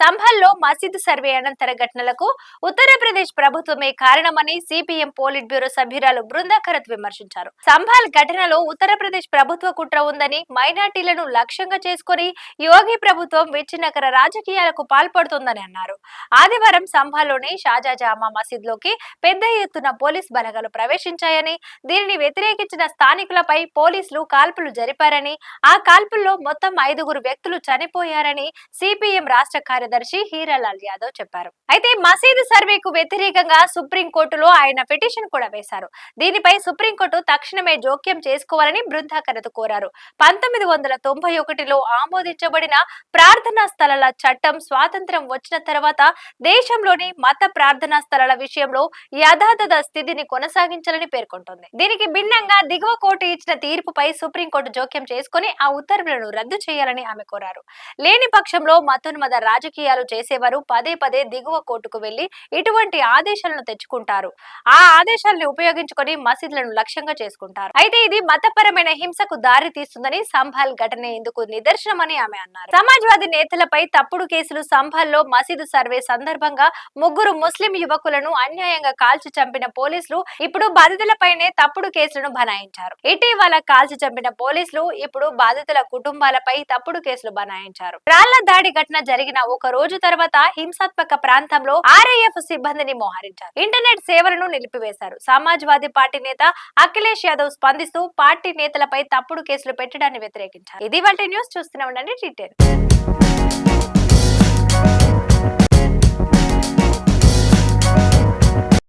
సంభల్లో మసీదు సర్వే అనంతర ఘటనలకు ఉత్తరప్రదేశ్ ప్రభుత్వమే కారణమని సిపిఎం పోలిట్ బ్యూరో సభ్యురాలు బృందాకరత్ విమర్శించారు. సంభల్ ఘటనలో ఉత్తరప్రదేశ్ ప్రభుత్వ కుట్ర ఉందని, మైనార్టీలను లక్ష్యంగా చేసుకుని యోగి ప్రభుత్వం విచ్ఛిన్నకర రాజకీయాలకు పాల్పడుతోందని అన్నారు. ఆదివారం సంభల్లోని షాజా జామా మసీద్లోకి పెద్ద ఎత్తున పోలీస్ బలగాలు ప్రవేశించాయని, దీనిని వ్యతిరేకించిన స్థానికులపై పోలీసులు కాల్పులు జరిపారని, ఆ కాల్పుల్లో మొత్తం 5 వ్యక్తులు చనిపోయారని సిపిఎం రాష్ట్ర కార్యదర్శి హీరాలాల్ యాదవ్ చెప్పారు. అయితే మసీదు సర్వేకు వ్యతిరేకంగా సుప్రీంకోర్టులో ఆయన పిటిషన్ కూడా వేశారు. దీనిపై సుప్రీంకోర్టు తక్షణమే జోక్యం చేసుకోవాలని బృందాకరత్ కోరారు. 1991లో ఆమోదించబడిన ప్రార్థనా స్థలాల చట్టం స్వాతంత్ర్యం వచ్చిన తర్వాత దేశంలోని మత ప్రార్థనా స్థలాల విషయంలో యథాతథ స్థితిని కొనసాగించాలని పేర్కొంటోంది. దీనికి భిన్నంగా దిగువ కోర్టు ఇచ్చిన తీర్పుపై సుప్రీంకోర్టు జోక్యం చేసుకుని ఆ ఉత్తర్వులను రద్దు చేయాలని ఆమె కోరారు. లేని పక్షంలో మతోన్మద రాజకీయాలు చేసేవారు పదే పదే దిగువ కోర్టుకు వెళ్లి ఇటువంటి ఆదేశాలను తెచ్చుకుంటారు. ఆ ఆదేశాలను ఉపయోగించుకొని మసీదులను లక్ష్యంగా చేసుకుంటారు. అయితే ఇది మతపరమైన హింసకు దారి తీస్తుందని సంభల్ ఘటన ఇందుకు నిదర్శనమని ఆమె అన్నారు. సమాజ్వాదీ నేతలపై తప్పుడు కేసులు. సంభల్లో మసీదు సర్వే సందర్భంగా 3 ముస్లిం యువకులను అన్యాయంగా కాల్చి చంపిన పోలీసులు ఇప్పుడు బాధితులపైనే తప్పుడు కేసులను బనాయించారు. ఇటీవల కాల్చి చంపిన పోలీసులు ఇప్పుడు బాధితుల కుటుంబాలపై తప్పుడు కేసులు బనాయించారు. రాళ్ల దాడి ఘటన జరిగిన ఒక రోజు తర్వాత హింసాత్మక ప్రాంతంలో ఆర్ఐఎఫ్ సిబ్బందిని మోహరించారు. ఇంటర్నెట్ సేవలను నిలిపివేశారు. సమాజ్వాదీ పార్టీ నేత అఖిలేష్ యాదవ్ స్పందిస్తూ పార్టీ నేతలపై తప్పుడు కేసులు పెట్టడాన్ని వ్యతిరేకించారు. ఇది వాటి న్యూస్. చూస్తూనే ఉండండి టీటెన్.